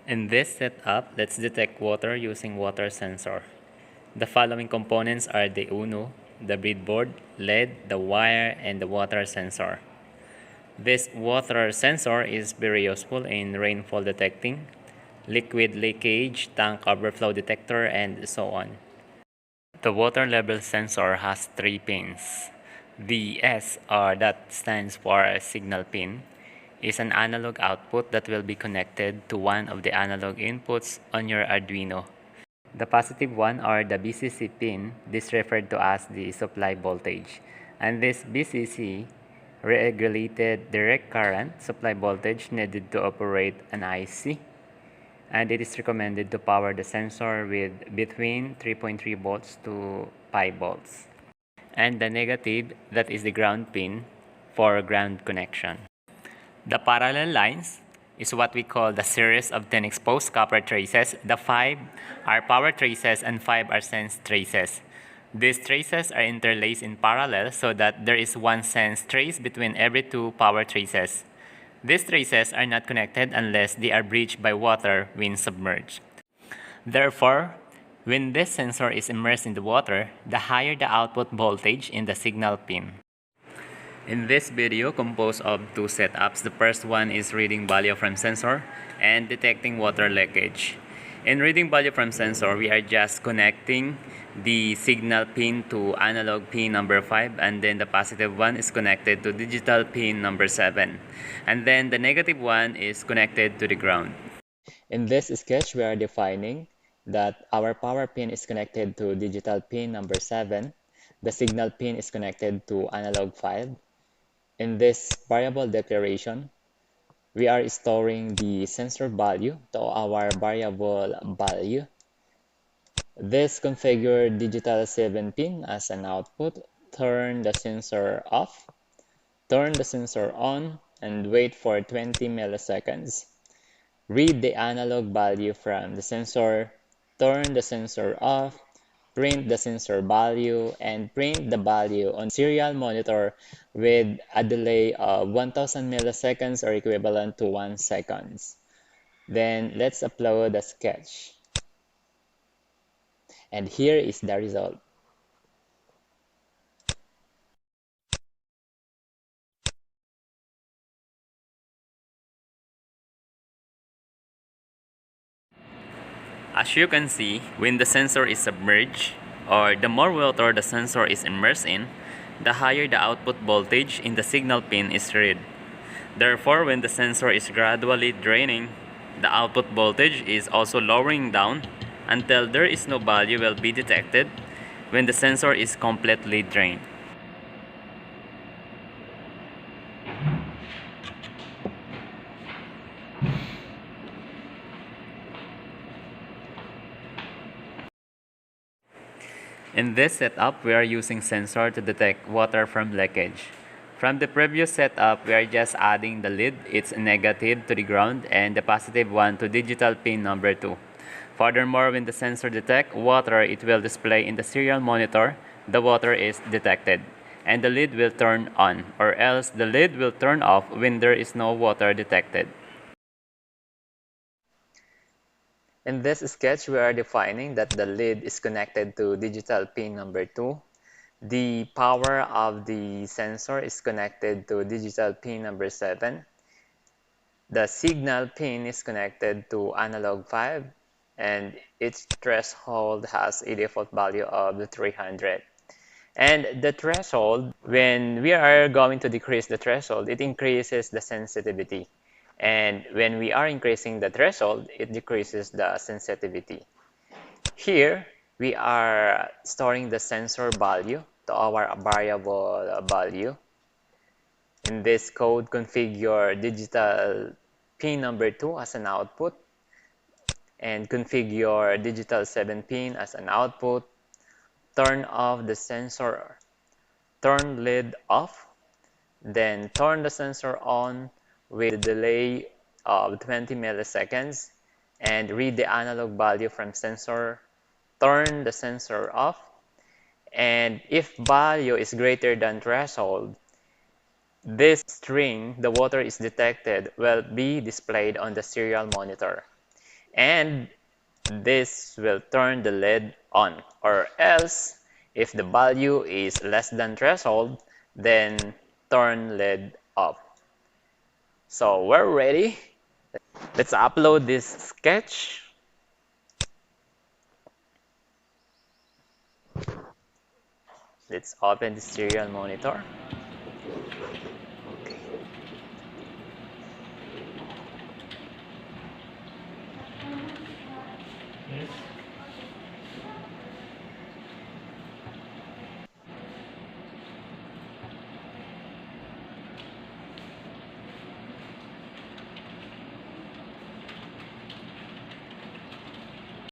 In this setup, let's detect water using water sensor. The following components are the UNO, the breadboard, LED, the wire, and the water sensor. This water sensor is very useful in rainfall detecting, liquid leakage, tank overflow detector, and so on. The water level sensor has 3 pins. The S, or that stands for signal pin, is an analog output that will be connected to one of the analog inputs on your Arduino. The positive one, or the VCC pin, this referred to as the supply voltage. And this VCC regulated direct current supply voltage needed to operate an IC. And it is recommended to power the sensor with between 3.3 volts to 5 volts. And the negative, that is the ground pin for ground connection. The parallel lines is what we call the series of 10 exposed copper traces. The 5 are power traces and 5 are sense traces. These traces are interlaced in parallel so that there is one sense trace between every 2 power traces. These traces are not connected unless they are breached by water when submerged. Therefore, when this sensor is immersed in the water, the higher the output voltage in the signal pin. In this video, composed of 2 setups, the first one is reading value from sensor and detecting water leakage. In reading value from sensor, we are just connecting the signal pin to analog pin number 5, and then the positive one is connected to digital pin number 7. And then the negative one is connected to the ground. In this sketch, we are defining that our power pin is connected to digital pin number 7. The signal pin is connected to analog 5. In this variable declaration, we are storing the sensor value to our variable value. This configure digital 7 pin as an output, turn the sensor off, turn the sensor on, and wait for 20 milliseconds. Read the analog value from the sensor, turn the sensor off, print the sensor value, and print the value on serial monitor with a delay of 1000 milliseconds or equivalent to 1 second. Then let's upload the sketch. And here is the result. As you can see, when the sensor is submerged, or the more water the sensor is immersed in, the higher the output voltage in the signal pin is read. Therefore, when the sensor is gradually draining, the output voltage is also lowering down until there is no value will be detected when the sensor is completely drained. In this setup, we are using sensor to detect water from leakage. From the previous setup, we are just adding the lead, its negative to the ground, and the positive one to digital pin number 2. Furthermore, when the sensor detects water, it will display in the serial monitor the water is detected, and the lead will turn on, or else the lead will turn off when there is no water detected. In this sketch, we are defining that the lead is connected to digital pin number 2. The power of the sensor is connected to digital pin number 7. The signal pin is connected to analog 5, and its threshold has a default value of 300. And the threshold, when we are going to decrease the threshold, it increases the sensitivity. And when we are increasing the threshold, it decreases the sensitivity. Here, we are storing the sensor value to our variable value. In this code, configure digital pin number 2 as an output, and configure digital 7 pin as an output. Turn off the sensor, turn lead off, then turn the sensor on with a delay of 20 milliseconds, and read the analog value from sensor, turn the sensor off, and if value is greater than threshold, this string, the water is detected, will be displayed on the serial monitor. And this will turn the LED on, or else if the value is less than threshold, then turn LED off. So we're ready. Let's upload this sketch. Let's open the serial monitor.